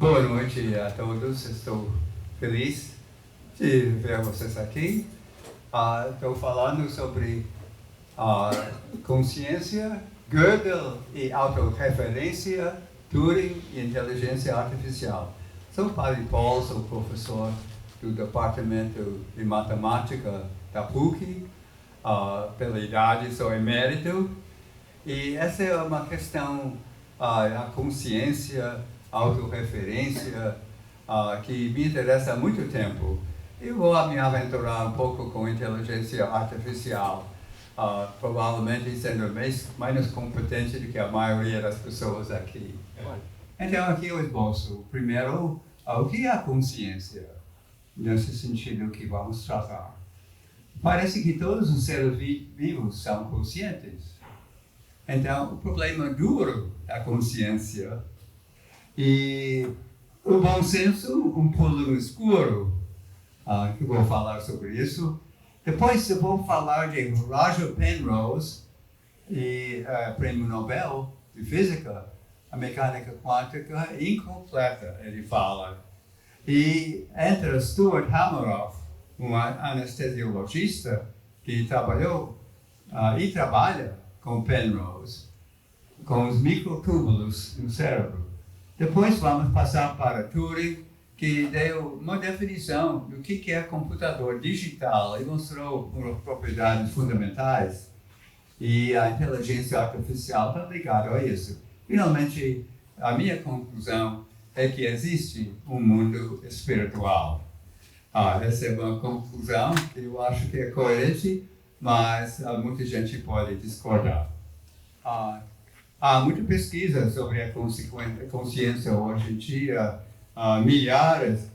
Boa noite a todos. Estou feliz de ver vocês aqui. Estou falando sobre consciência, Gödel e autorreferência, Turing e inteligência artificial. Sou Padre Paul, sou professor do Departamento de Matemática da PUC. Pela idade, sou emérito. E essa é uma questão, a consciência, a autorreferência, que me interessa há muito tempo. Eu vou me aventurar um pouco com inteligência artificial, provavelmente sendo menos competente do que a maioria das pessoas aqui. Então, aqui eu esboço. Primeiro, o que é a consciência? Nesse sentido que vamos tratar. Parece que todos os seres vivos são conscientes. Então, o problema duro da consciência e o bom senso, um pulo no escuro, que eu vou falar sobre isso. Depois eu vou falar de Roger Penrose, prêmio Nobel de Física, a mecânica quântica incompleta, ele fala. E entra Stuart Hameroff, um anestesiologista que trabalhou e trabalha com Penrose, com os microtúbulos no cérebro. Depois vamos passar para Turing, que deu uma definição do que é computador digital e mostrou as propriedades fundamentais. E a inteligência artificial está ligada a isso. Finalmente, a minha conclusão é que existe um mundo espiritual. Essa é uma conclusão que eu acho que é coerente, mas muita gente pode discordar. Há muita pesquisa sobre a consciência hoje em dia, milhares,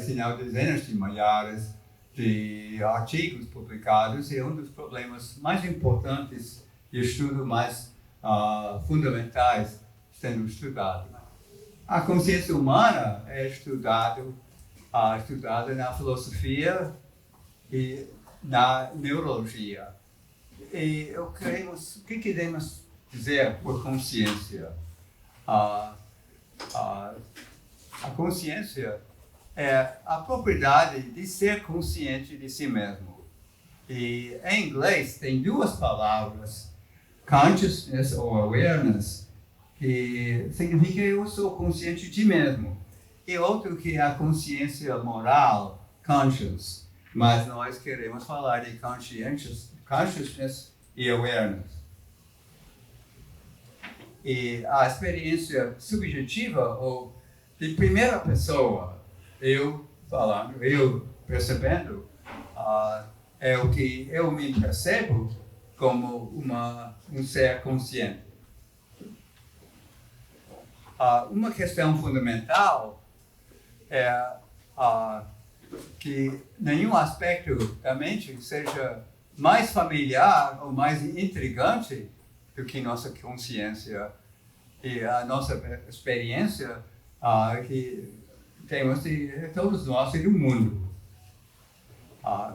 se não dezenas de milhares de artigos publicados, e um dos problemas mais importantes de estudo mais fundamentais sendo estudado. A consciência humana é estudada na filosofia e na neurologia. E o que queremos dizer por consciência? A consciência é a propriedade de ser consciente de si mesmo. E em inglês tem duas palavras, consciousness ou awareness, que significa eu sou consciente de mim mesmo. E outro que é a consciência moral, conscience. Mas nós queremos falar de consciousness e awareness. E a experiência subjetiva, ou de primeira pessoa, eu percebendo, é o que eu me percebo como um ser consciente. Uma questão fundamental é que nenhum aspecto da mente seja mais familiar ou mais intrigante do que nossa consciência e a nossa experiência que temos de todos nós e do mundo.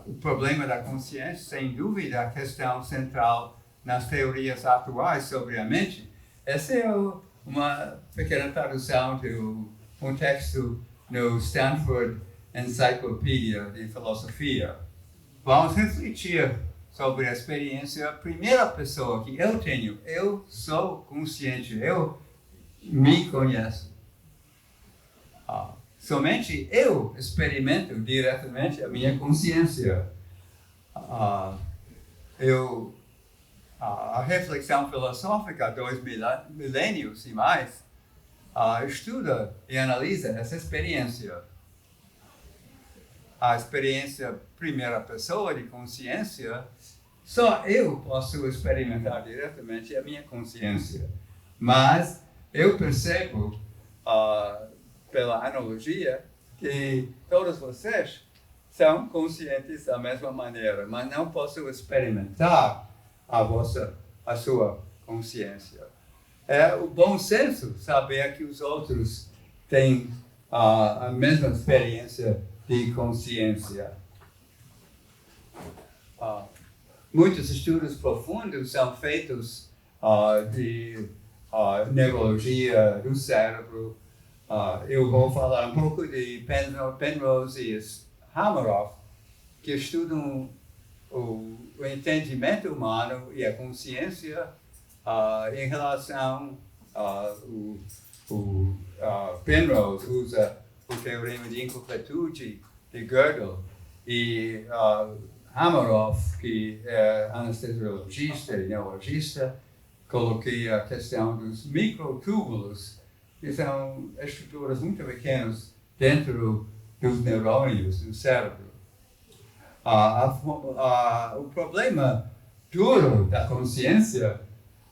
O problema da consciência, sem dúvida, a questão central nas teorias atuais sobre a mente. Essa é uma pequena tradução de um texto no Stanford Encyclopedia de Filosofia. Vamos refletir sobre a experiência primeira pessoa que eu tenho. Eu sou consciente, eu me conheço. Somente eu experimento diretamente a minha consciência. A reflexão filosófica, 2 milênios e mais, estuda e analisa essa experiência. A experiência primeira pessoa de consciência, só eu posso experimentar diretamente a minha consciência. Mas eu percebo, pela analogia, que todos vocês são conscientes da mesma maneira, mas não posso experimentar a sua consciência. É o bom senso saber que os outros têm a mesma experiência de consciência. Muitos estudos profundos são feitos de neurologia do cérebro, Eu vou falar um pouco de Penrose e Hameroff, que estudam o entendimento humano e a consciência em relação Penrose usa o teorema de incompletude de Gödel e Hameroff, que é anestesiologista e neurologista, coloquei a questão dos microtúbulos, que são estruturas muito pequenas dentro dos neurônios do cérebro. O problema duro da consciência,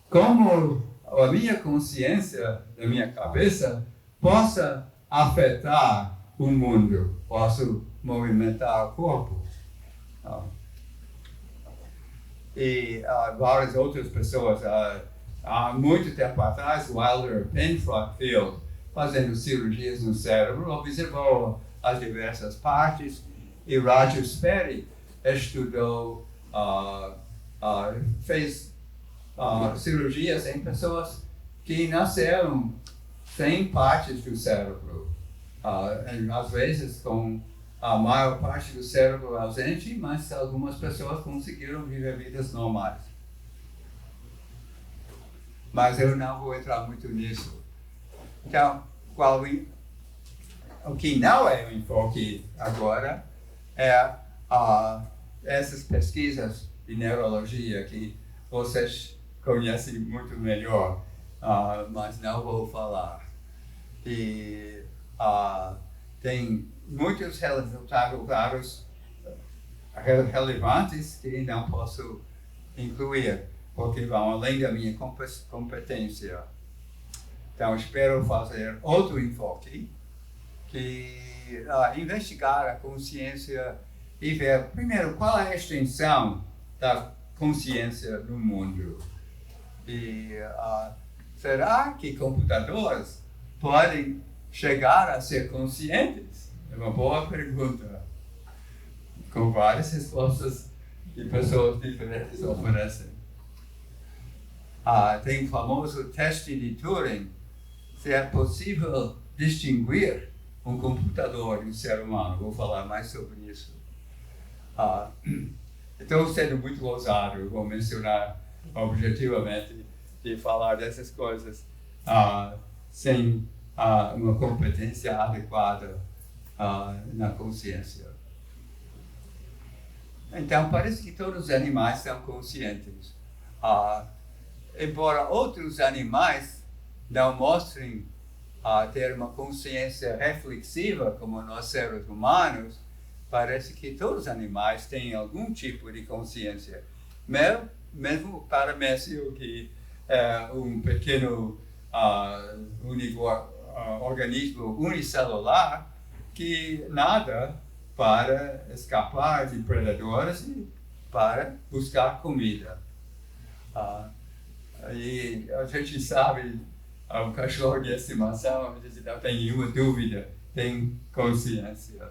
como a minha consciência da minha cabeça possa afetar o mundo, posso movimentar o corpo. E várias outras pessoas, há muito tempo atrás, Wilder Penfield, fazendo cirurgias no cérebro, observou as diversas partes, e Roger Sperry estudou, fez cirurgias em pessoas que nasceram sem partes do cérebro, às vezes com a maior parte do cérebro ausente, mas algumas pessoas conseguiram viver vidas normais. Mas eu não vou entrar muito nisso. Então, o que não é o enfoque agora é essas pesquisas de neurologia que vocês conhecem muito melhor, mas não vou falar. E tem muitos resultados relevantes que não posso incluir, porque vão além da minha competência. Então, espero fazer outro enfoque, que investigar a consciência e ver, primeiro, qual é a extensão da consciência no mundo. E será que computadores podem chegar a ser conscientes? É uma boa pergunta, com várias respostas que pessoas diferentes oferecem. Tem o famoso teste de Turing, se é possível distinguir um computador de um ser humano. Vou falar mais sobre isso. Estou sendo muito ousado, vou mencionar objetivamente de falar dessas coisas sem uma competência adequada na consciência. Então, parece que todos os animais são conscientes. Embora outros animais não mostrem ter uma consciência reflexiva, como nós seres humanos, parece que todos os animais têm algum tipo de consciência. Mesmo para Paramecium, que é um pequeno organismo unicelular que nada para escapar de predadores e para buscar comida. E a gente sabe, o cachorro de estimação, a gente não tem nenhuma dúvida, tem consciência.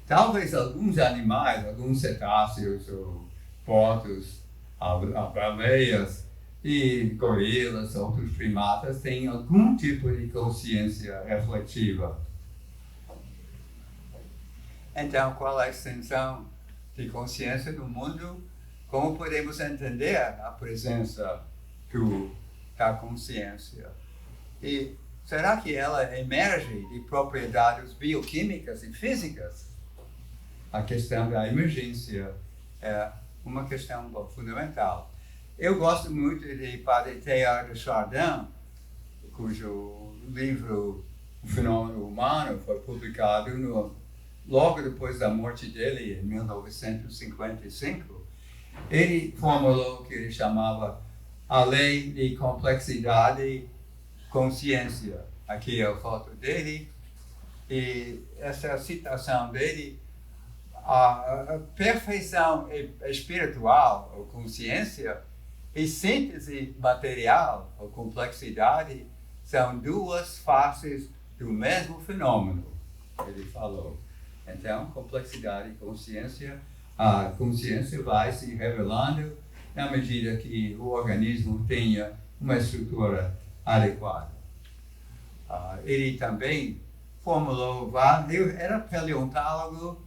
Talvez alguns animais, alguns cetáceos, ou botos, baleias e gorilas, outros primatas, têm algum tipo de consciência reflexiva. Então, qual é a extensão de consciência no mundo? Como podemos entender a presença da consciência? E será que ela emerge de propriedades bioquímicas e físicas? A questão da emergência é uma questão fundamental. Eu gosto muito de Padre Teilhard de Chardin, cujo livro O Fenômeno Humano foi publicado logo depois da morte dele, em 1955. Ele formulou o que ele chamava a lei de complexidade consciência. Aqui é a foto dele, e essa citação dele, a perfeição espiritual, ou consciência, e síntese material, ou complexidade, são duas faces do mesmo fenômeno, ele falou. Então, complexidade e consciência, a consciência vai se revelando na medida que o organismo tenha uma estrutura adequada. Ele também formulou, eu era paleontólogo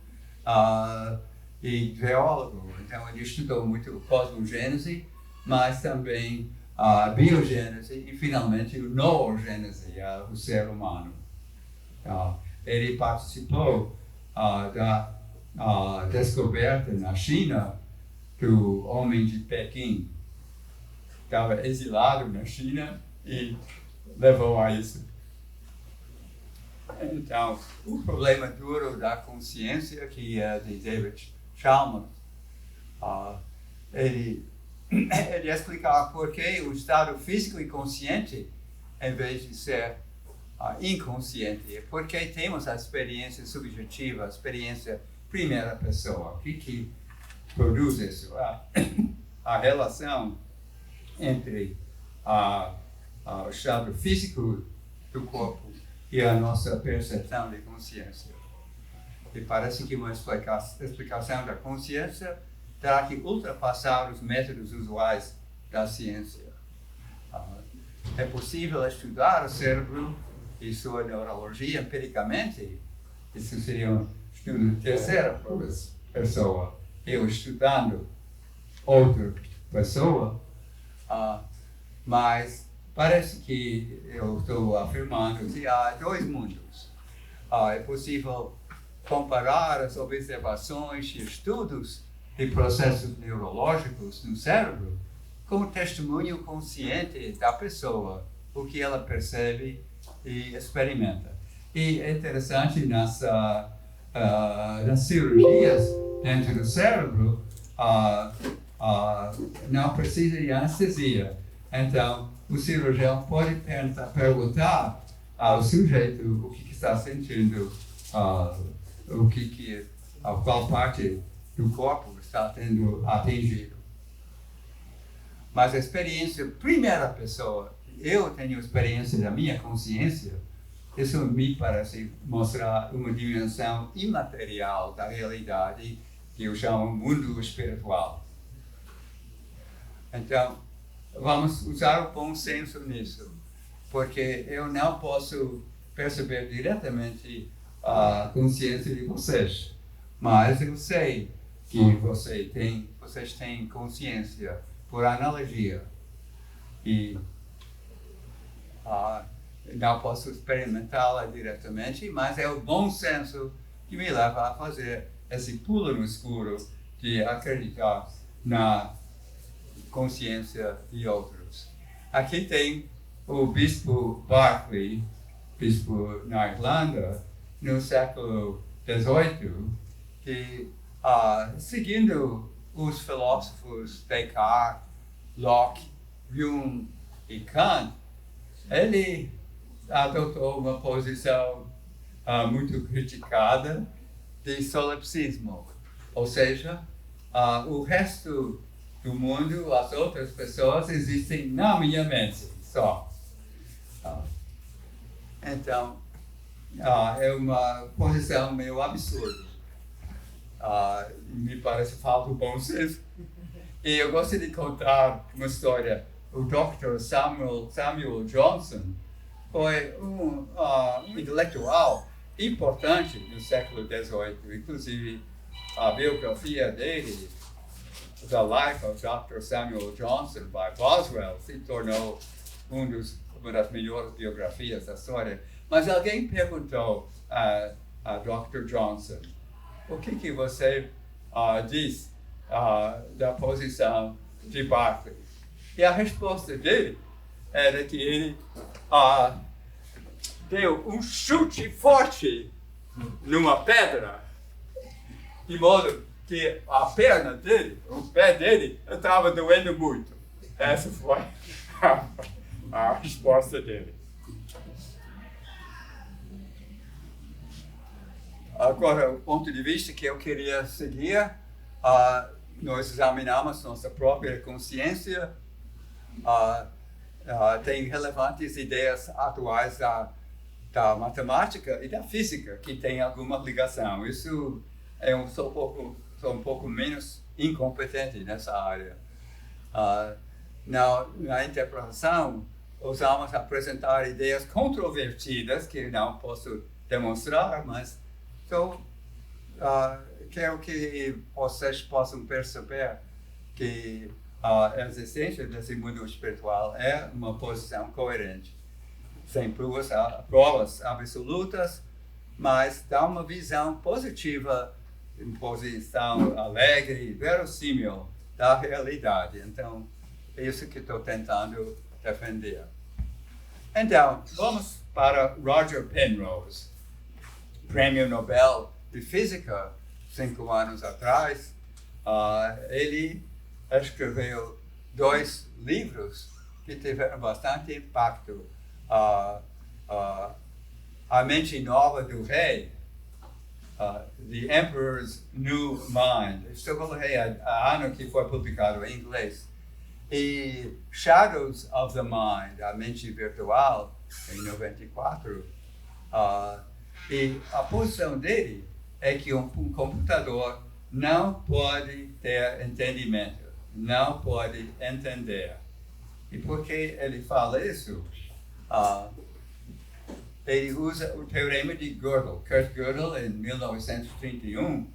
e geólogo, então ele estudou muito cosmogênese, mas também a biogênese e finalmente a noogênese, o ser humano. Ele participou da descoberta na China do homem de Pequim. Estava exilado na China e levou a isso. Então, o problema duro da consciência, que é de David Chalmers, ele explicava por que o estado físico e consciente, em vez de ser inconsciente, porque temos a experiência subjetiva, a experiência primeira pessoa. O que produz isso? A relação entre o estado físico do corpo e a nossa percepção de consciência. E parece que uma explicação da consciência terá que ultrapassar os métodos usuais da ciência. É possível estudar o cérebro e sua neurologia empiricamente. Isso seria um estudo de terceira pessoa. Eu estudando outra pessoa, mas parece que eu estou afirmando que há dois mundos. É possível comparar as observações e estudos de processos neurológicos no cérebro com o testemunho consciente da pessoa, o que ela percebe e experimenta. E é interessante nas cirurgias dentro do cérebro, não precisa de anestesia. Então, o cirurgião pode perguntar ao sujeito o que está sentindo, qual parte do corpo está sendo atingido. Mas a experiência, primeira pessoa, eu tenho experiência da minha consciência, isso me parece mostrar uma dimensão imaterial da realidade que eu chamo mundo espiritual. Então, vamos usar o bom senso nisso, porque eu não posso perceber diretamente a consciência de vocês, mas eu sei que vocês têm consciência por analogia e não posso experimentá-la diretamente, mas é o bom senso que me leva a fazer esse pulo no escuro de acreditar na consciência de outros. Aqui tem o bispo Berkeley, bispo na Irlanda, no século XVIII, que, seguindo os filósofos Descartes, Locke, Hume e Kant, ele adotou uma posição muito criticada de solipsismo, ou seja, o resto do mundo, as outras pessoas existem na minha mente só. Então, é uma posição meio absurda. Me parece falta o bom senso. E eu gostaria de contar uma história. O Dr. Samuel Johnson foi um intelectual importante no século XVIII. Inclusive, a biografia dele, The Life of Dr. Samuel Johnson, by Boswell, se tornou uma das melhores biografias da história. Mas alguém perguntou a Dr. Johnson, o que você diz da posição de Berkeley? E a resposta dele era que ele deu um chute forte numa pedra, de modo que a perna dele, o pé dele, estava doendo muito. Essa foi a resposta dele. Agora, o ponto de vista que eu queria seguir, nós examinamos nossa própria consciência, tem relevantes ideias atuais da matemática e da física que tem alguma ligação. Isso sou um pouco menos incompetente nessa área. Na interpretação ousamos apresentar ideias controvertidas que não posso demonstrar, mas quero que vocês possam perceber que a existência desse mundo espiritual é uma posição coerente, sem provas absolutas, mas dá uma visão positiva, uma posição alegre, verossímil da realidade. Então, é isso que estou tentando defender. Então, vamos para Roger Penrose, Prêmio Nobel de Física, 5 anos atrás. Ele escreveu 2 livros que tiveram bastante impacto. A Mente Nova do Rei, The Emperor's New Mind. Estou falando há ano que foi publicado em inglês. E Shadows of the Mind, a mente virtual, em 94. E a posição dele é que um computador não pode ter entendimento, não pode entender. E por que ele fala isso? Ele usa o teorema de Gödel. Kurt Gödel, em 1931,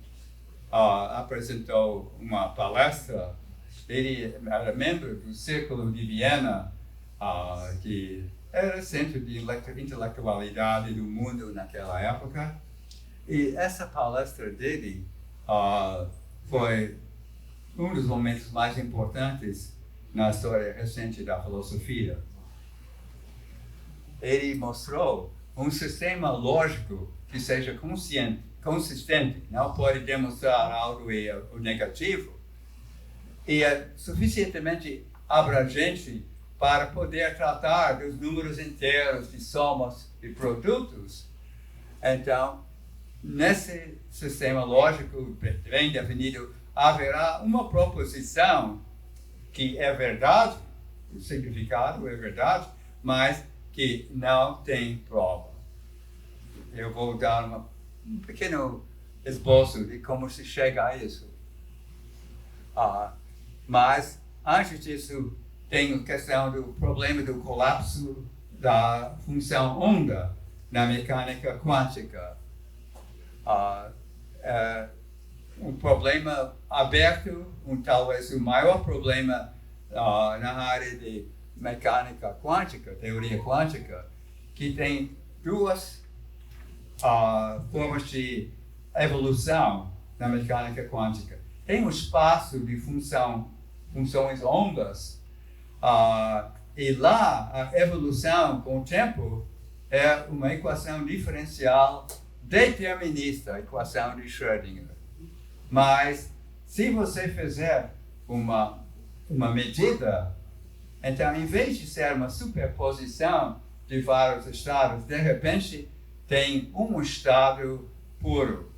apresentou uma palestra. Ele era membro do Círculo de Viena, que era centro de intelectualidade do mundo naquela época. E essa palestra dele foi um dos momentos mais importantes na história recente da filosofia. Ele mostrou um sistema lógico que seja consistente, não pode demonstrar algo negativo, e é suficientemente abrangente para poder tratar dos números inteiros, de somas e produtos. Então, nesse sistema lógico bem definido, haverá uma proposição que é verdade, o significado é verdade, mas que não tem prova. Eu vou dar um pequeno esboço de como se chega a isso. Mas, antes disso, tem a questão do problema do colapso da função onda na mecânica quântica. Um problema aberto, talvez o maior problema na área de mecânica quântica, teoria quântica, que tem 2 formas de evolução na mecânica quântica. Tem um espaço de funções ondas, e lá a evolução com o tempo é uma equação diferencial determinista, a equação de Schrödinger. Mas se você fizer uma medida, então, em vez de ser uma superposição de vários estados, de repente tem um estado puro.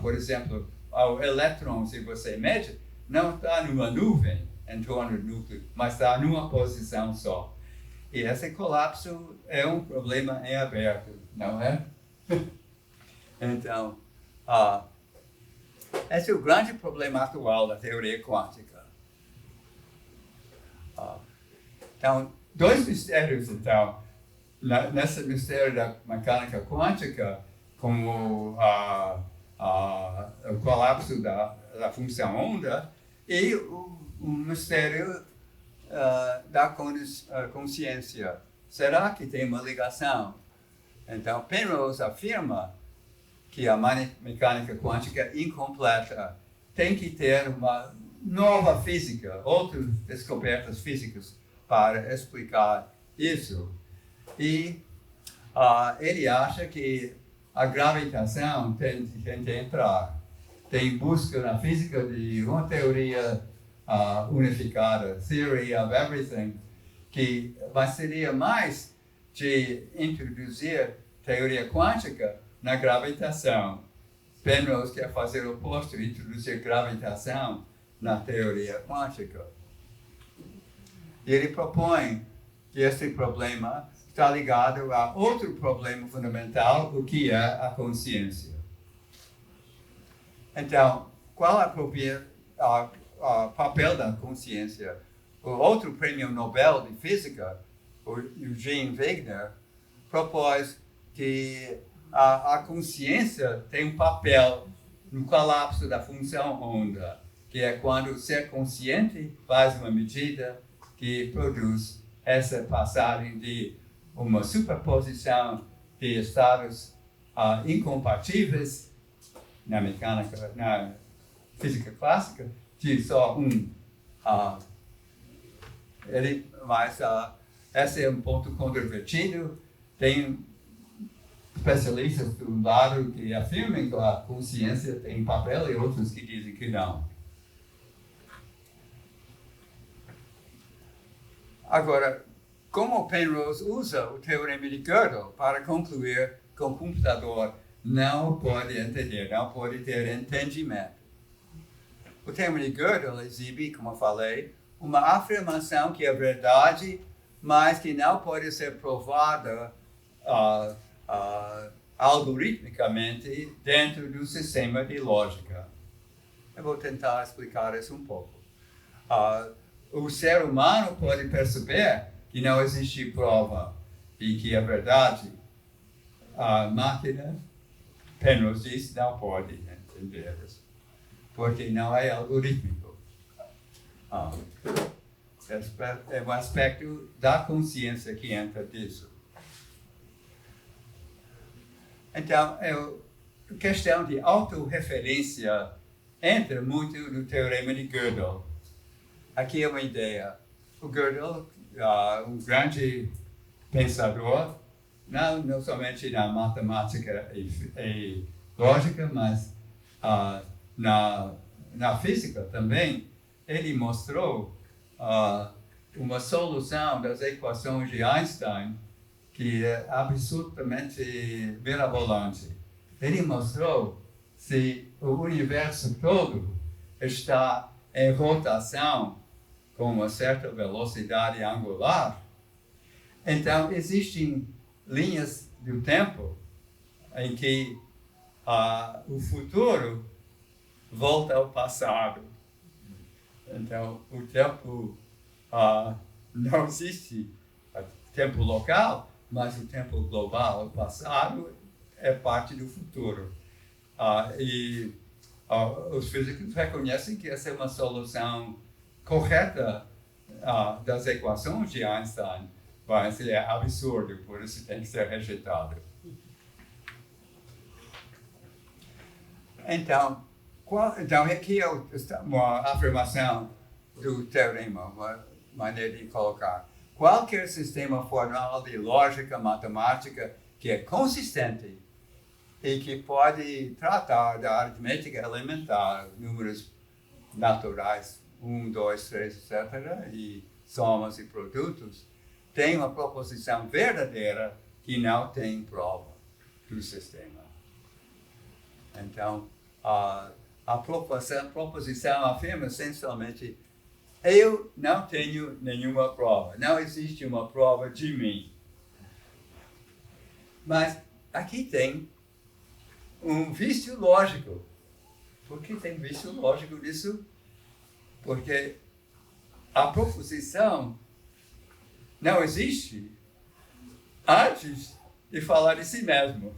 Por exemplo, o elétron, se você mede, não está numa nuvem em torno do núcleo, mas está numa posição só. E esse colapso é um problema em aberto, não é? Então, esse é o grande problema atual da teoria quântica. Então, 2 mistérios, então, nesse mistério da mecânica quântica, como o colapso da função onda, e o mistério da consciência. Será que tem uma ligação? Então, Penrose afirma que a mecânica quântica é incompleta. Tem que ter uma nova física, outras descobertas físicas para explicar isso. E ele acha que a gravitação tem que entrar. Tem busca na física de uma teoria unificada, Theory of Everything, mas seria mais de introduzir teoria quântica na gravitação. Penrose quer fazer o oposto, introduzir gravitação na teoria quântica. E ele propõe que esse problema está ligado a outro problema fundamental, o que é a consciência. Então, qual é o papel da consciência? O outro prêmio Nobel de Física, o Eugene Wigner, propôs que a consciência tem um papel no colapso da função onda, que é quando o ser consciente faz uma medida que produz essa passagem de uma superposição de estados incompatíveis na mecânica, na física clássica, de só um. Mas esse é um ponto controvertido. Tem especialistas do lado que afirmam que a consciência tem papel e outros que dizem que não. Agora, como Penrose usa o teorema de Gödel para concluir que o computador não pode entender, não pode ter entendimento? O teorema de Gödel exibe, como eu falei, uma afirmação que é verdade, mas que não pode ser provada algoritmicamente dentro do sistema de lógica. Eu vou tentar explicar isso um pouco. O ser humano pode perceber que não existe prova e que é verdade. A máquina, Penrose diz, não pode entender isso, porque não é algorítmico. É um aspecto da consciência que entra disso. Então, a questão de autorreferência entra muito no teorema de Gödel. Aqui é uma ideia. O Gödel, um grande pensador, não somente na matemática e lógica, mas na física também, ele mostrou uma solução das equações de Einstein que é absolutamente mirabolante. Ele mostrou se o universo todo está em rotação com uma certa velocidade angular, então existem linhas do tempo em que o futuro volta ao passado. Então, o tempo não existe, tempo local, mas o tempo global, o passado, é parte do futuro. Os físicos reconhecem que essa é uma solução correta das equações de Einstein, mas é absurdo, por isso tem que ser rejeitado. Então aqui é uma afirmação do teorema, uma maneira de colocar. Qualquer sistema formal de lógica matemática que é consistente e que pode tratar da aritmética elementar, números naturais, 1, 2, 3, etc., e somas e produtos, tem uma proposição verdadeira que não tem prova do sistema. Então, a proposição afirma essencialmente: eu não tenho nenhuma prova, não existe uma prova de mim. Mas aqui tem um vício lógico. Por que tem vício lógico nisso? Porque a proposição não existe antes de falar de si mesmo.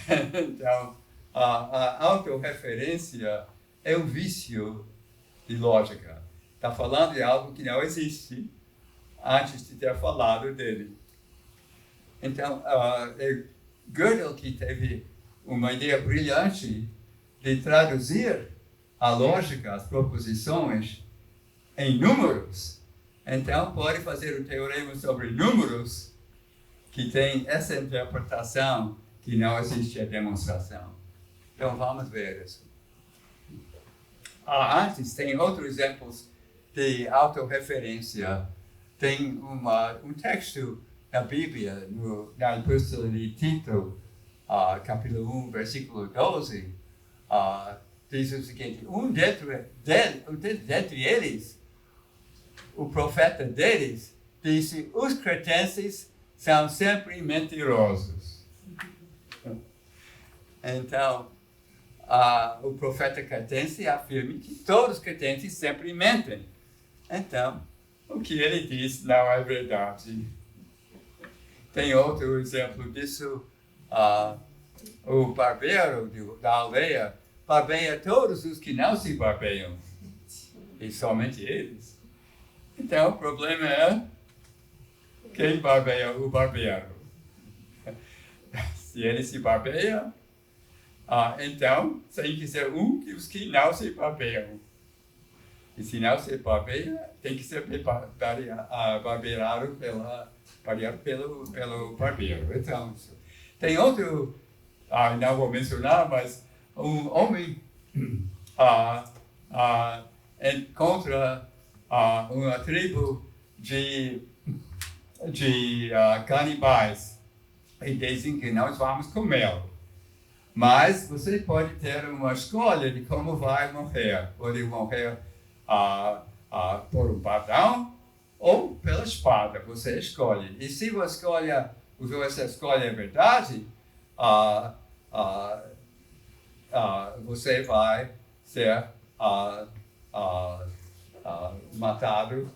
Então, a autorreferência é um vício de lógica. Está falando de algo que não existe antes de ter falado dele. Então, é Gödel que teve uma ideia brilhante de traduzir a lógica, as proposições, em números. Então, pode fazer um teorema sobre números que tem essa interpretação que não existe a demonstração. Então, vamos ver isso. Antes, tem outros exemplos de autorreferência. Tem um texto na Bíblia, na Epístola de Tito, capítulo 1, versículo 12, diz o seguinte: dentre eles, o profeta deles, disse: os cretenses são sempre mentirosos. Então, o profeta cretense afirma que todos os cretenses sempre mentem. Então, o que ele diz não é verdade. Tem outro exemplo disso, o barbeiro da aldeia barbeia todos os que não se barbeiam, e somente eles. Então, o problema é quem barbeia o barbeiro. Se ele se barbeia, então tem que ser que os que não se barbeiam. E se não se barbeia, tem que ser barbeado pelo barbeiro. Então, tem outro, não vou mencionar, mas um homem encontra uma tribo de canibais e dizem que nós vamos comê-lo. Mas você pode ter uma escolha de como vai morrer. Pode morrer por um bordão ou pela espada. Você escolhe. E se você escolhe a verdade, você vai ser matado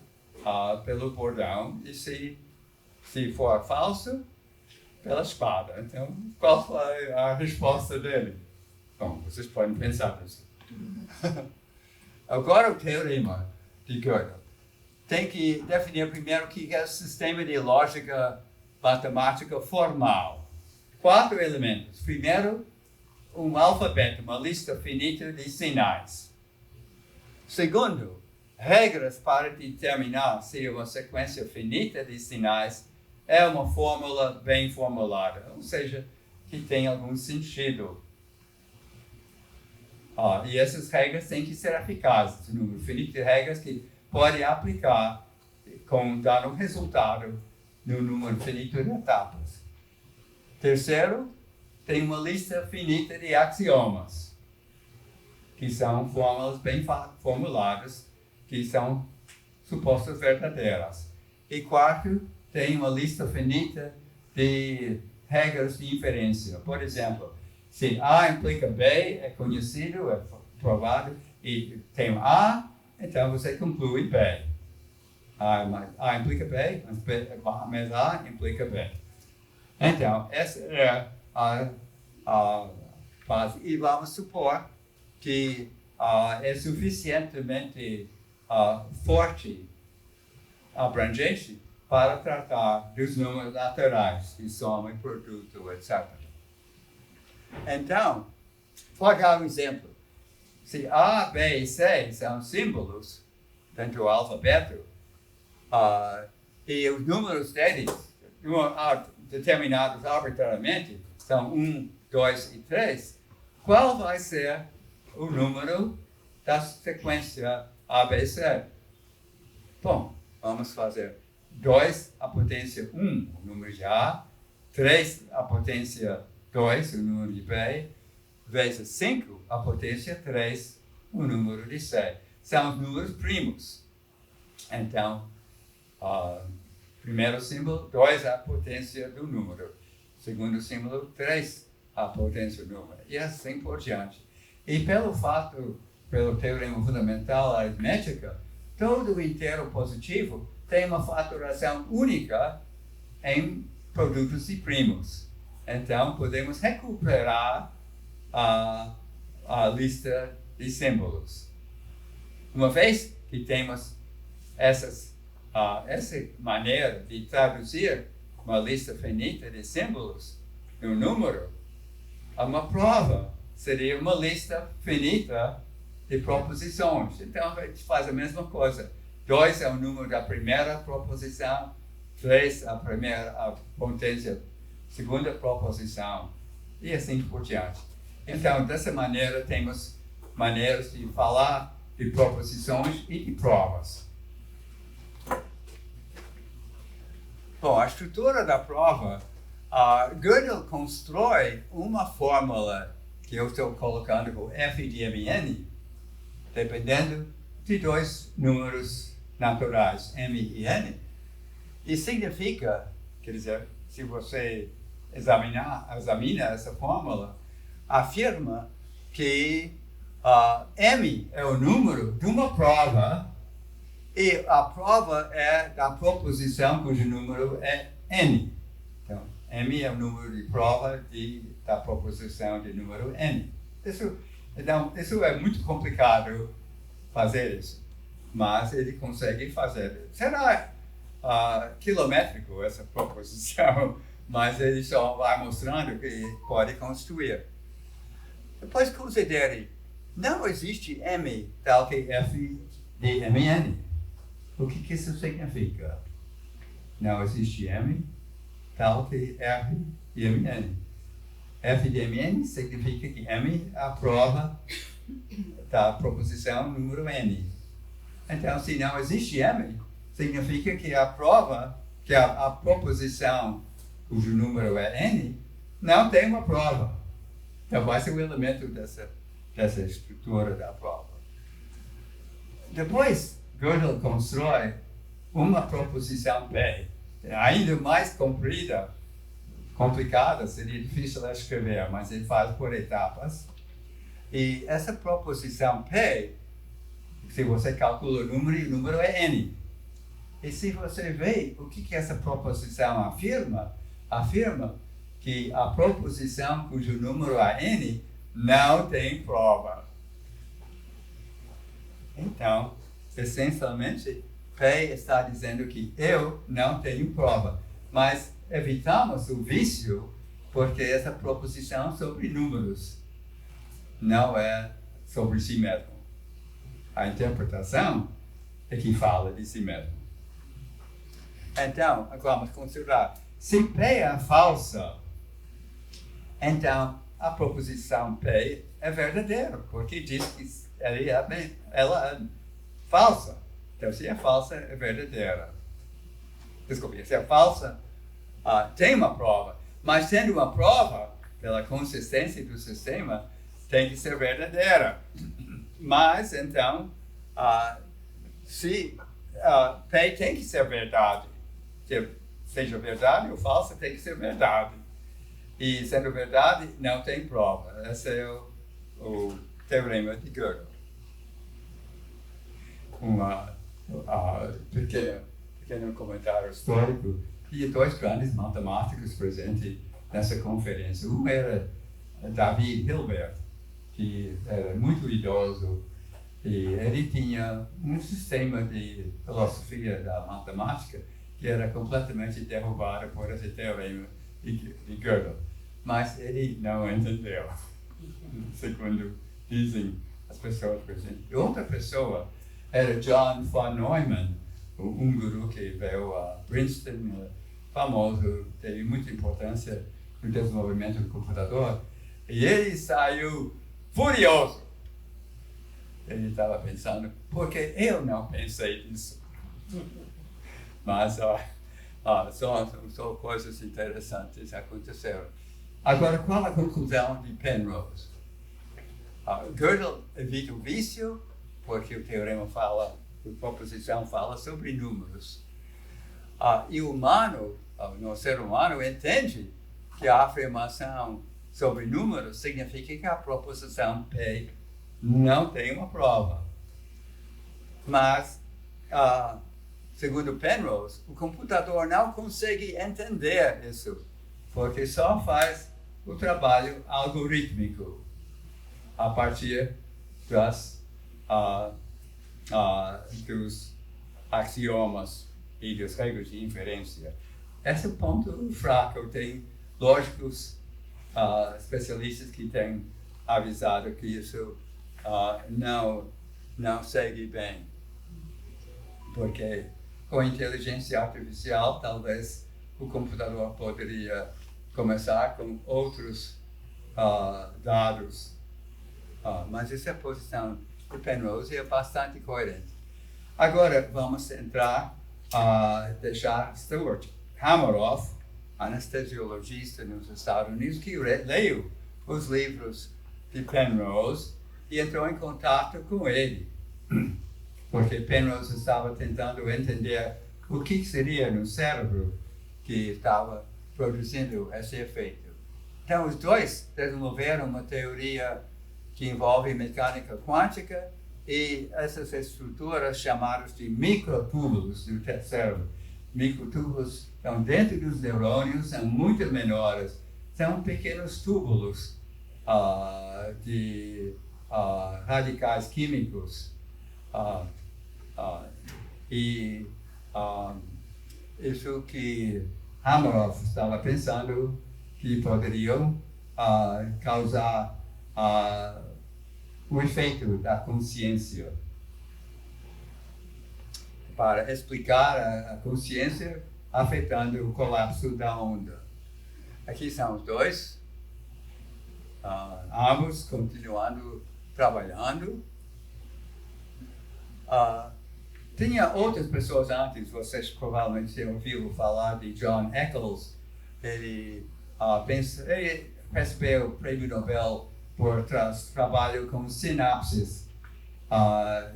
pelo bordão. E se for falso, pela espada. Então, qual foi a resposta dele? Bom, vocês podem pensar nisso. Agora, o teorema de Gödel. Tem que definir primeiro o que é o sistema de lógica matemática formal. 4 elementos. Primeiro, um alfabeto, uma lista finita de sinais. Segundo, regras para determinar se uma sequência finita de sinais é uma fórmula bem formulada, ou seja, que tem algum sentido. E essas regras têm que ser eficazes. Um número finito de regras que pode aplicar dando um resultado no número finito de etapas. Terceiro, tem uma lista finita de axiomas, que são fórmulas bem formuladas, que são supostas verdadeiras. E quarto, tem uma lista finita de regras de inferência. Por exemplo, se A implica B, é conhecido, é provado, e tem A, então você conclui B. A implica B, mas A implica B. Então, essa é a base. E vamos supor que é suficientemente forte, abrangente, para tratar dos números laterais, de soma e produto, etc. Então, vou dar um exemplo. Se A, B e C são símbolos dentro do alfabeto, e os números deles, determinados arbitrariamente, são 1, 2 e 3, qual vai ser o número da sequência ABC? Bom, vamos fazer 2 à potência 1, o número de A, 3 à potência 2, o número de B, vezes 5 à potência 3, o número de C. São os números primos. Então, primeiro símbolo, 2 à potência do número. Segundo símbolo, 3 à potência do número. E assim por diante. E pelo teorema fundamental aritmética, todo inteiro positivo tem uma fatoração única em produtos de primos. Então, podemos recuperar a lista de símbolos. Uma vez que temos essa maneira de traduzir uma lista finita de símbolos no número, uma prova seria uma lista finita de proposições. Então, a gente faz a mesma coisa. 2 é o número da primeira proposição, 3 a potência segunda proposição, e assim por diante. Então, dessa maneira, temos maneiras de falar de proposições e de provas. Bom, a estrutura da prova, Gödel constrói uma fórmula que eu estou colocando com f de mn, dependendo de 2 números naturais, m e n, e significa, quer dizer, se você examina essa fórmula, afirma que m é o número de uma prova e a prova é da proposição cujo número é n. M é o número de prova da proposição de número N. Então, isso é muito complicado fazer isso, mas ele consegue fazer. Será quilométrico essa proposição, mas ele só vai mostrando que pode construir. Depois considere, não existe M tal que F de Mn. O que isso significa? Não existe M tal que F de Mn. F de Mn significa que M é a prova da proposição número N. Então, se não existe M, significa que a prova, que a proposição cujo número é N, não tem uma prova. Então, vai ser um elemento dessa estrutura da prova. Depois, Gödel constrói uma proposição P, ainda mais comprida, complicada, seria difícil de escrever, mas ele faz por etapas. E essa proposição P, se você calcula o número é N. E se você vê o que essa proposição afirma que a proposição cujo número é N não tem prova. Então, essencialmente, P está dizendo que eu não tenho prova. Mas evitamos o vício porque essa proposição sobre números não é sobre si mesmo. A interpretação é que fala de si mesmo. Então, vamos considerar. Se P é falsa, então a proposição P é verdadeira, porque diz que ela é falsa. Então, se é falsa, é verdadeira. Desculpe, se é falsa, tem uma prova. Mas tendo uma prova, pela consistência do sistema, tem que ser verdadeira. Mas, então, se P tem que ser verdade, seja verdade ou falsa, tem que ser verdade. E, sendo verdade, não tem prova. Esse é o teorema de Gödel. Pequeno comentário histórico. Tinha dois grandes matemáticos presentes nessa conferência. Um era David Hilbert, que era muito idoso, e ele tinha um sistema de filosofia da matemática que era completamente derrubado por esse teorema de Gödel. Mas ele não entendeu, segundo dizem as pessoas presentes. E outra pessoa era John von Neumann, o húngaro que veio a Princeton, famoso, teve muita importância no desenvolvimento do computador. E ele saiu furioso. Ele estava pensando, por que eu não pensei nisso? Mas são coisas interessantes que aconteceram. Agora, qual a conclusão de Penrose? Gödel evita o vício, porque o teorema a proposição fala sobre números. E o humano, o ser humano, entende que a afirmação sobre números significa que a proposição P não tem uma prova. Mas, segundo Penrose, o computador não consegue entender isso, porque só faz o trabalho algorítmico a partir dos axiomas e das regras de inferência. Esse é o ponto fraco. Tem lógicos especialistas que têm avisado que isso não segue bem. Porque com a inteligência artificial, talvez o computador poderia começar com outros dados. Mas essa é a posição de Penrose é bastante coerente. Agora vamos entrar deixar Stuart Hameroff, anestesiologista nos Estados Unidos, que leu os livros de Penrose e entrou em contato com ele, porque Penrose estava tentando entender o que seria no cérebro que estava produzindo esse efeito. Então, os dois desenvolveram uma teoria que envolve mecânica quântica e essas estruturas chamadas de microtúbulos do cérebro. microtúbulos estão dentro dos neurônios, são muito menores, são pequenos túbulos de radicais químicos. E isso que Hameroff estava pensando que poderiam causar o efeito da consciência. Para explicar a consciência afetando o colapso da onda. Aqui são os dois, ambos continuando trabalhando. Tinha outras pessoas antes, vocês provavelmente ouviram falar de John Eccles. Ele recebeu o Prêmio Nobel por trabalho com sinapses.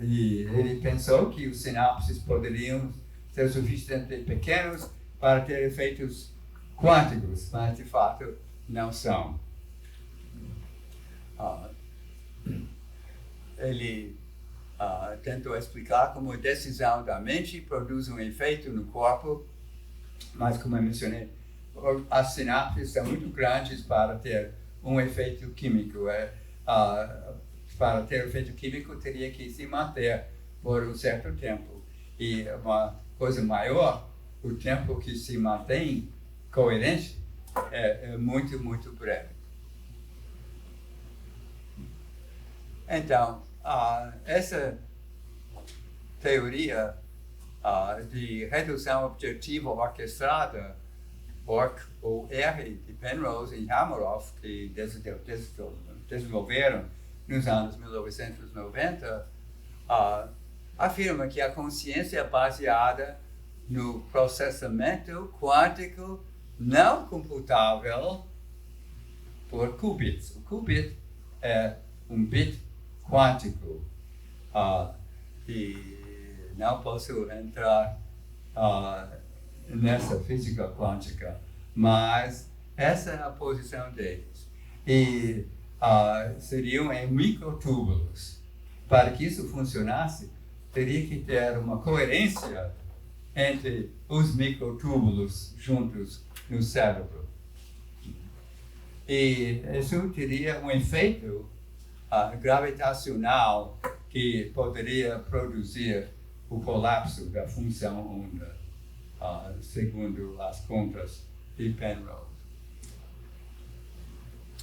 E ele pensou que os sinapses poderiam ser suficientemente pequenos para ter efeitos quânticos, mas de fato não são. Ele tentou explicar como a decisão da mente produz um efeito no corpo, mas como eu mencionei, as sinapses são muito grandes para ter um efeito químico. Para ter efeito químico teria que se manter por um certo tempo. E uma coisa maior, o tempo que se mantém coerente é muito, muito breve. Então, essa teoria de redução objetiva orquestrada, ORC, ou R, de Penrose e Hameroff, que desenvolveram nos anos 1990, afirma que a consciência é baseada no processamento quântico não computável por qubits. O qubit é um bit quântico. E não posso entrar nessa física quântica, mas essa é a posição deles. E seriam em microtúbulos. Para que isso funcionasse, teria que ter uma coerência entre os microtúbulos juntos no cérebro. E isso teria um efeito gravitacional que poderia produzir o colapso da função onda, segundo as contas de Penrose.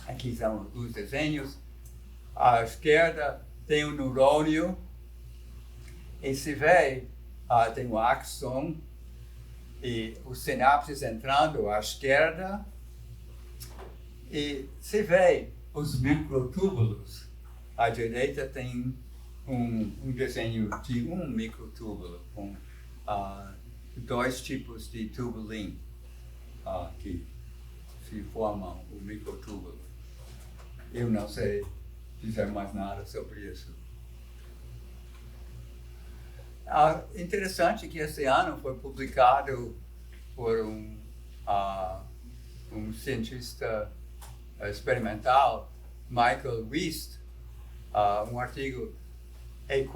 Aqui são os desenhos. À esquerda tem um neurônio e se vê, tem o axon e os sinapses entrando à esquerda e se vê os microtúbulos. À direita tem um desenho de um microtúbulo com dois tipos de tubulim que se formam o microtúbulo. Eu não sei dizer mais nada sobre isso. Interessante que esse ano foi publicado por um cientista experimental, Michael Wiest, um artigo A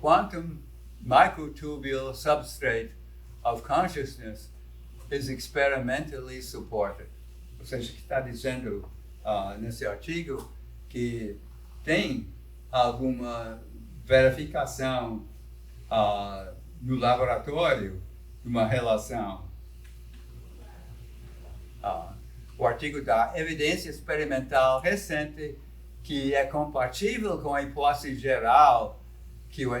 quantum microtubule substrate of consciousness is experimentally supported. Ou seja, que está dizendo nesse artigo que tem alguma verificação no laboratório de uma relação. O artigo dá evidência experimental recente que é compatível com a hipótese geral que o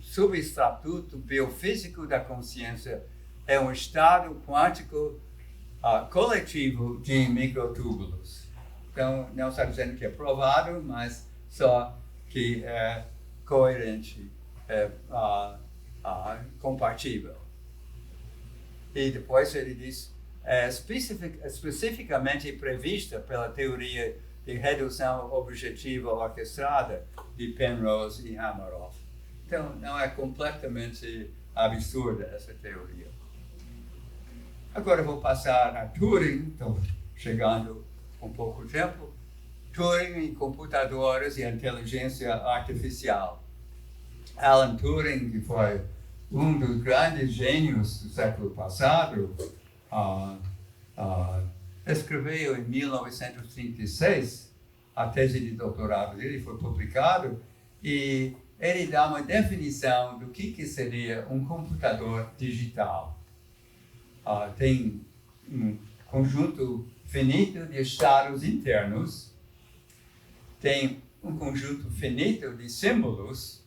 subestatuto biofísico da consciência é um estado quântico coletivo de microtúbulos. Então, não está dizendo que é provado, mas só que é coerente, é compatível. E depois ele diz, especificamente prevista pela teoria de redução objetiva orquestrada de Penrose e Hameroff. Então, não é completamente absurda essa teoria. Agora vou passar a Turing, estou chegando com pouco tempo. Turing e computadores e inteligência artificial. Alan Turing, que foi um dos grandes gênios do século passado, escreveu em 1936, a tese de doutorado dele foi publicado, e ele dá uma definição do que seria um computador digital. Tem um conjunto finito de estados internos, tem um conjunto finito de símbolos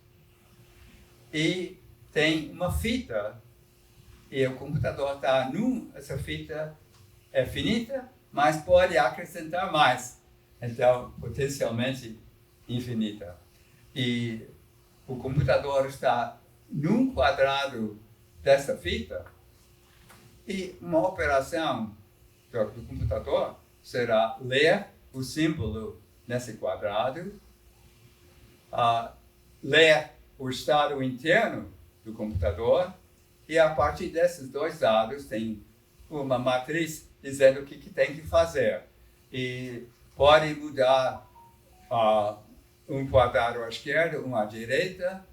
e tem uma fita, e o computador está essa fita é finita, mas pode acrescentar mais, então potencialmente infinita. E o computador está num quadrado dessa fita, e uma operação do computador será ler o símbolo nesse quadrado, ler o estado interno do computador, e a partir desses dois dados tem uma matriz dizendo o que tem que fazer. E pode mudar um quadrado à esquerda, um à direita,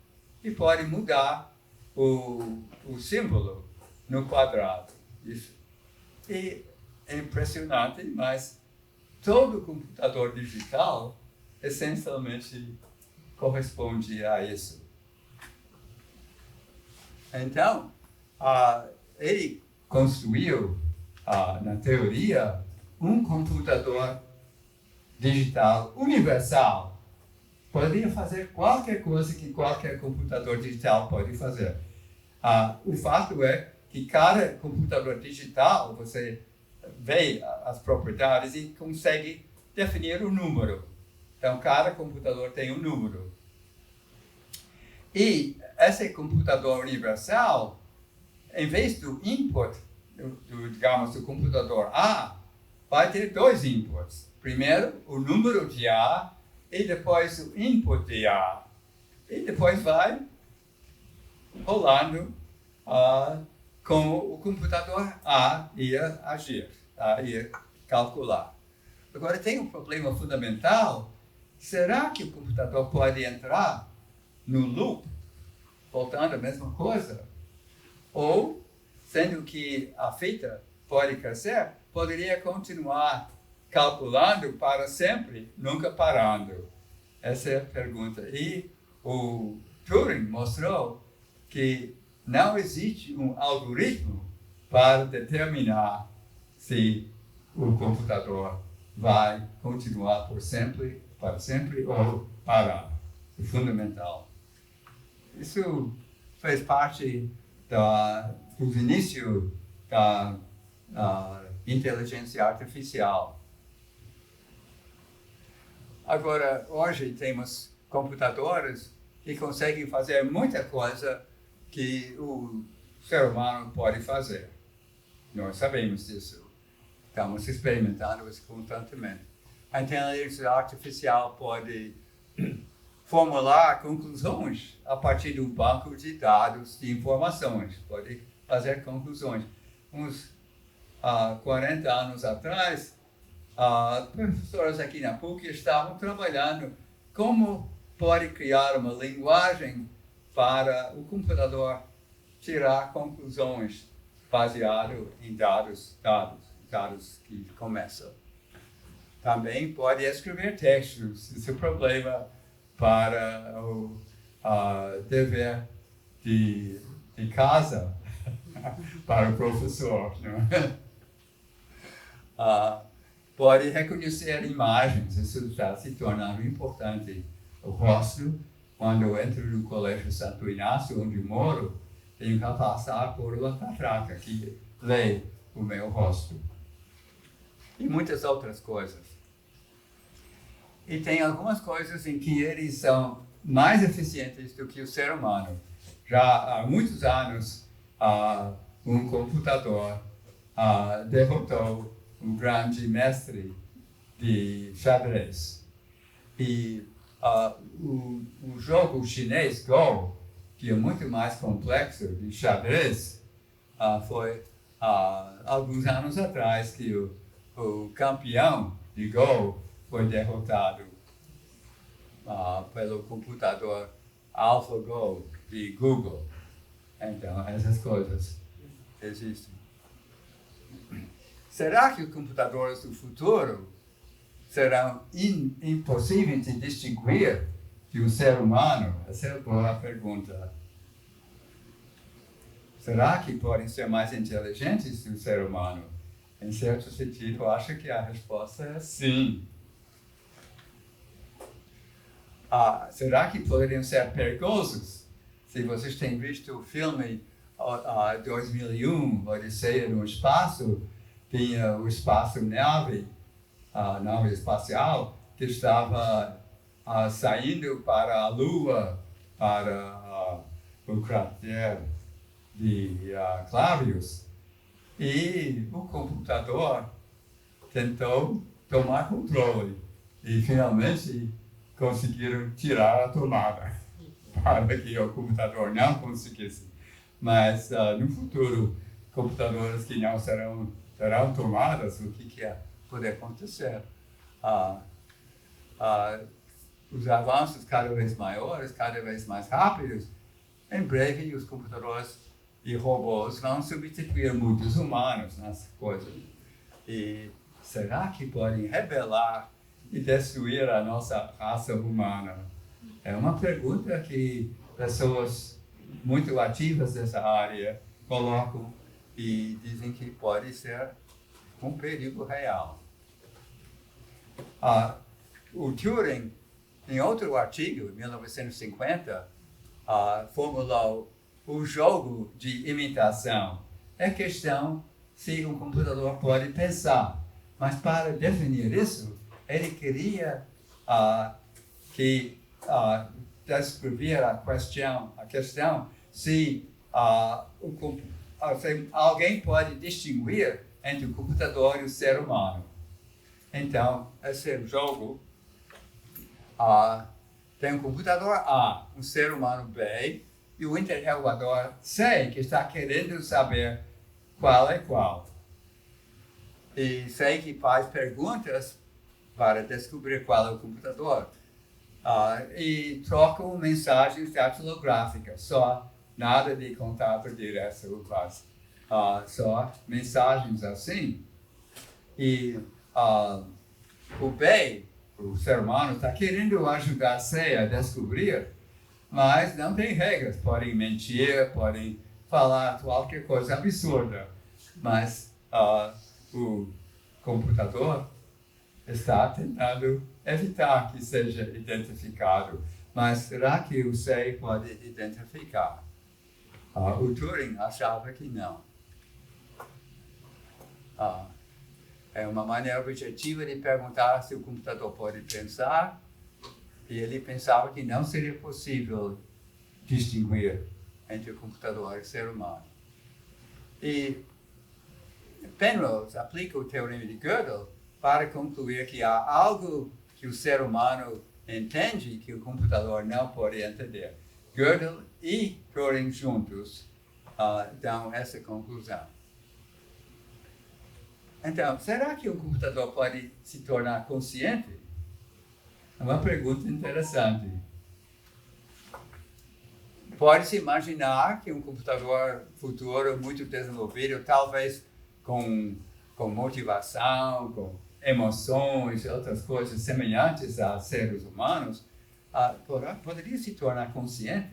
e pode mudar o símbolo no quadrado. Isso. E é impressionante, mas todo computador digital essencialmente corresponde a isso. Então, ele construiu, na teoria, um computador digital universal. Poderia fazer qualquer coisa que qualquer computador digital pode fazer. O fato é que cada computador digital, você vê as propriedades e consegue definir o número. Então, cada computador tem um número. E esse computador universal, em vez do input, digamos, do computador A, vai ter dois inputs. Primeiro, o número de A, e depois o input de A. E depois vai rolando como o computador A ia agir, ia calcular. Agora, tem um problema fundamental. Será que o computador pode entrar no loop, voltando a mesma coisa? Ou, sendo que a fita pode crescer, poderia continuar calculando para sempre, nunca parando? Essa é a pergunta. E o Turing mostrou que não existe um algoritmo para determinar se o computador vai continuar para sempre ou parar. É fundamental. Isso fez parte dos inícios da inteligência artificial. Agora, hoje temos computadores que conseguem fazer muita coisa que o ser humano pode fazer. Nós sabemos disso. Estamos experimentando isso constantemente. A inteligência artificial pode formular conclusões a partir de um banco de dados de informações. Pode fazer conclusões. Uns 40 anos atrás, professores aqui na PUC estavam trabalhando como pode criar uma linguagem para o computador tirar conclusões baseado em dados que começam. Também pode escrever textos. Esse é o problema para o dever de casa para o professor. Pode reconhecer imagens, isso está se tornando importante. O rosto, quando eu entro no Colégio Santo Inácio, onde moro, tenho que passar por uma catraca que lê o meu rosto. E muitas outras coisas. E tem algumas coisas em que eles são mais eficientes do que o ser humano. Já há muitos anos, um computador derrotou um grande mestre de xadrez. E o jogo chinês Go, que é muito mais complexo de xadrez, foi alguns anos atrás que o campeão de Go foi derrotado pelo computador AlphaGo de Google. Então, essas coisas existem. Será que os computadores do futuro serão impossíveis de distinguir de um ser humano? Essa é a boa pergunta. Será que podem ser mais inteligentes que o ser humano? Em certo sentido, eu acho que a resposta é sim. Será que poderiam ser perigosos? Se vocês têm visto o filme 2001, Odisseia no Espaço, tinha o espaço-nave, a nave espacial, que estava saindo para a Lua, para o cráter de Clavius. E o computador tentou tomar controle. E finalmente conseguiram tirar a tomada para que o computador não conseguisse. Mas no futuro, computadores que não terão tomadas, o que pode acontecer? Os avanços cada vez maiores, cada vez mais rápidos, em breve os computadores e robôs vão substituir muitos humanos nas coisas. E será que podem rebelar e destruir a nossa raça humana? É uma pergunta que pessoas muito ativas dessa área colocam e dizem que pode ser um perigo real. O Turing, em outro artigo, em 1950, formulou o jogo de imitação. É questão se um computador pode pensar. Mas para definir isso, ele queria descrever a questão se alguém pode distinguir entre o computador e o ser humano. Então, esse jogo tem um computador A, um ser humano B, e o interrogador C, que está querendo saber qual é qual. E C que faz perguntas para descobrir qual é o computador. E trocam mensagens datilográficas, só nada de contato direto, só mensagens assim. E o B, o ser humano, está querendo ajudar C a descobrir, mas não tem regras. Podem mentir, podem falar qualquer coisa absurda. Mas o computador está tentando evitar que seja identificado. Mas será que o C pode identificar? O Turing achava que não. É uma maneira objetiva de perguntar se o computador pode pensar, e ele pensava que não seria possível distinguir entre o computador e o ser humano. E Penrose aplica o teorema de Gödel para concluir que há algo que o ser humano entende que o computador não pode entender. Gödel e Turing juntos dão essa conclusão. Então, será que um computador pode se tornar consciente? É uma pergunta interessante. Pode-se imaginar que um computador futuro muito desenvolvido, talvez com motivação, com emoções e outras coisas semelhantes a seres humanos, poderia se tornar consciente.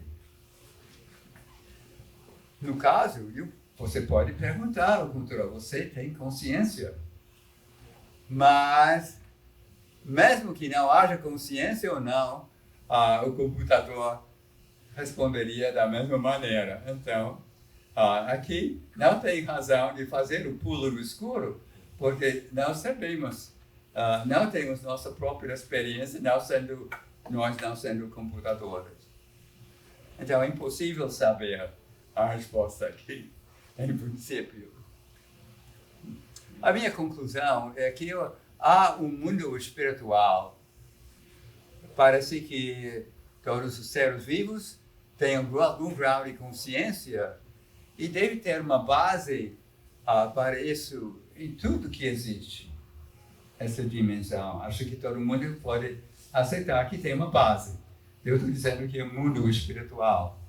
No caso, você pode perguntar ao computador: você tem consciência? Mas, mesmo que não haja consciência ou não, o computador responderia da mesma maneira. Então, aqui não tem razão de fazer o pulo no escuro, porque não sabemos, não temos nossa própria experiência, nós não sendo computadores. Então, é impossível saber a resposta aqui, em princípio. A minha conclusão é que há um mundo espiritual. Parece que todos os seres vivos têm algum grau de consciência e deve ter uma base para isso em tudo que existe, essa dimensão. Acho que todo mundo pode aceitar que tem uma base. Eu estou dizendo que é um mundo espiritual.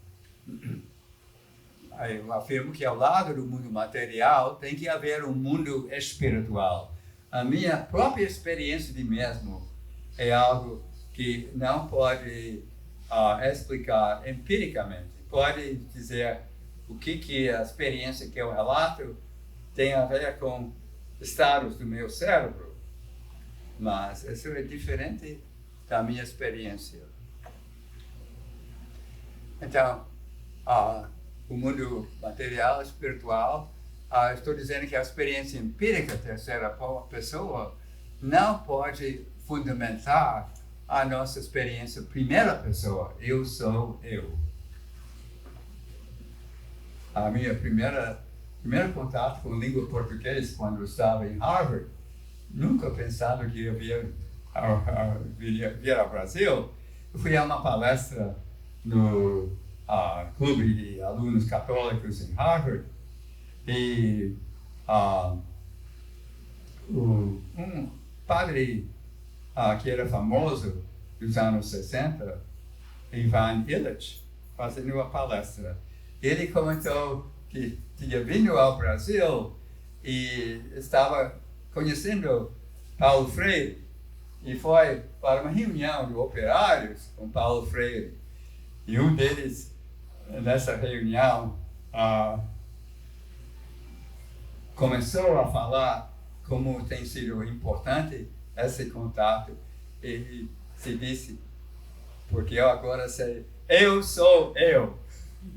eu afirmo que ao lado do mundo material tem que haver um mundo espiritual. A minha própria experiência de mesmo é algo que não pode explicar empiricamente. Pode dizer o que a experiência que eu relato tem a ver com estados do meu cérebro, mas isso é diferente da minha experiência. Então, o mundo material, espiritual, estou dizendo que a experiência empírica, terceira pessoa, não pode fundamentar a nossa experiência primeira pessoa. Eu sou eu. A minha primeiro contato com língua portuguesa, quando eu estava em Harvard, nunca pensava que eu vir ao Brasil. Eu fui a uma palestra no clube de alunos católicos em Harvard e um padre que era famoso dos anos 60, Ivan Illich, fazendo uma palestra. Ele comentou que tinha vindo ao Brasil e estava conhecendo Paulo Freire e foi para uma reunião de operários com Paulo Freire. E um deles, nessa reunião, começou a falar como tem sido importante esse contato. E se disse, porque eu agora sei, eu sou eu.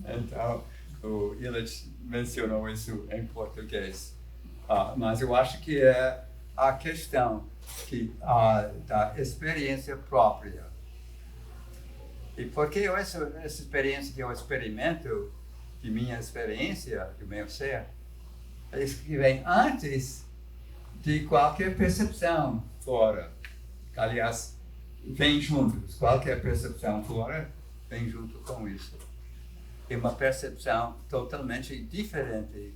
Então, o Illich mencionou isso em português. Mas eu acho que é a questão da experiência própria. E porque essa experiência que eu experimento, de minha experiência, do meu ser, é isso que vem antes de qualquer percepção fora. Aliás, vem juntos. Qualquer percepção fora vem junto com isso. É uma percepção totalmente diferente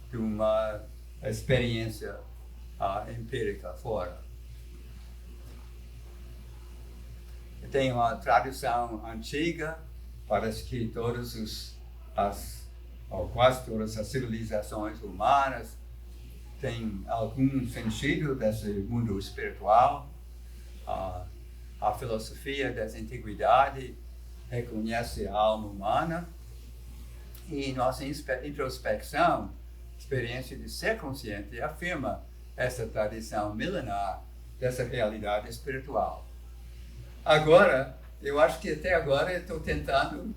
de uma experiência empírica fora. Tem uma tradução antiga, parece que quase todas as civilizações humanas têm algum sentido desse mundo espiritual. A filosofia da antiguidade reconhece a alma humana e nossa introspecção, experiência de ser consciente, afirma essa tradição milenar dessa realidade espiritual. Agora, eu acho que até agora eu estou tentando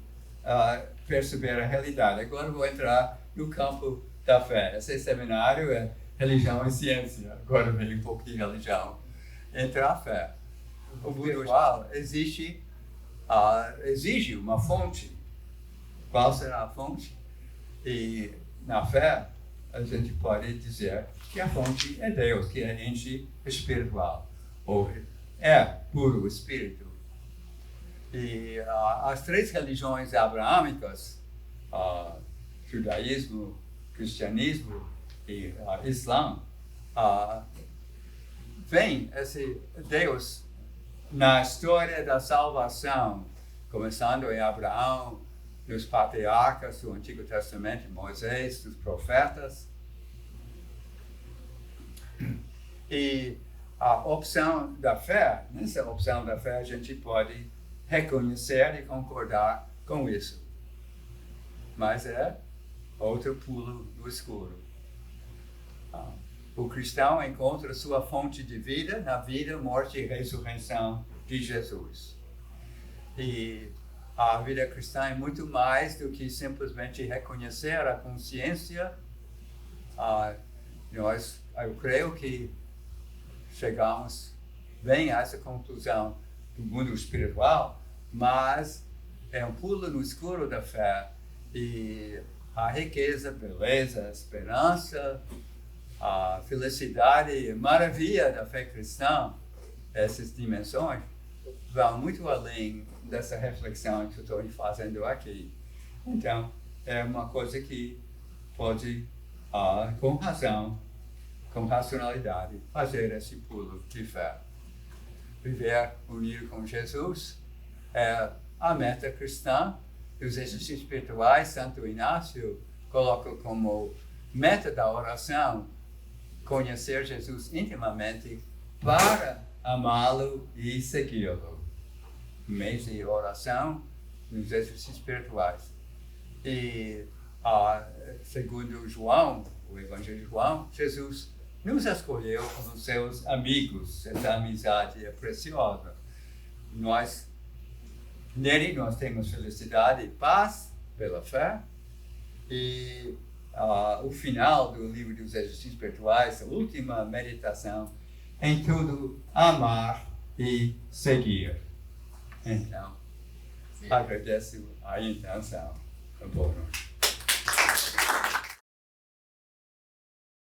perceber a realidade. Agora eu vou entrar no campo da fé. Esse seminário é religião e ciência. Agora vem um pouco de religião. Entra a fé. O virtual exige uma fonte. Qual será a fonte? E na fé, a gente pode dizer que a fonte é Deus, que é ente espiritual, ou é puro espírito. E as três religiões abraâmicas, judaísmo, cristianismo e islã, vem esse Deus na história da salvação, começando em Abraão, nos patriarcas do Antigo Testamento, Moisés, dos profetas. E a opção da fé, nessa opção da fé, a gente pode reconhecer e concordar com isso. Mas é outro pulo no escuro. O cristão encontra sua fonte de vida na vida, morte e ressurreição de Jesus. E a vida cristã é muito mais do que simplesmente reconhecer a consciência. Eu creio que chegamos bem a essa conclusão do mundo espiritual, mas é um pulo no escuro da fé. E a riqueza, beleza, esperança, a felicidade e maravilha da fé cristã, essas dimensões, vão muito além dessa reflexão que eu estou fazendo aqui. Então, é uma coisa que pode, com razão, com racionalidade, fazer esse pulo de fé. Viver unido com Jesus é a meta cristã. Os exercícios espirituais, Santo Inácio coloco como meta da oração conhecer Jesus intimamente para amá-lo e segui-lo. Mês de oração nos exercícios espirituais. E, segundo João, o Evangelho de João, Jesus nos escolheu como seus amigos. Essa amizade é preciosa. Nele nós temos felicidade e paz pela fé. E o final do livro dos exercícios espirituais, a última meditação, em tudo amar e seguir. Então, agradeço a intenção. Boa noite.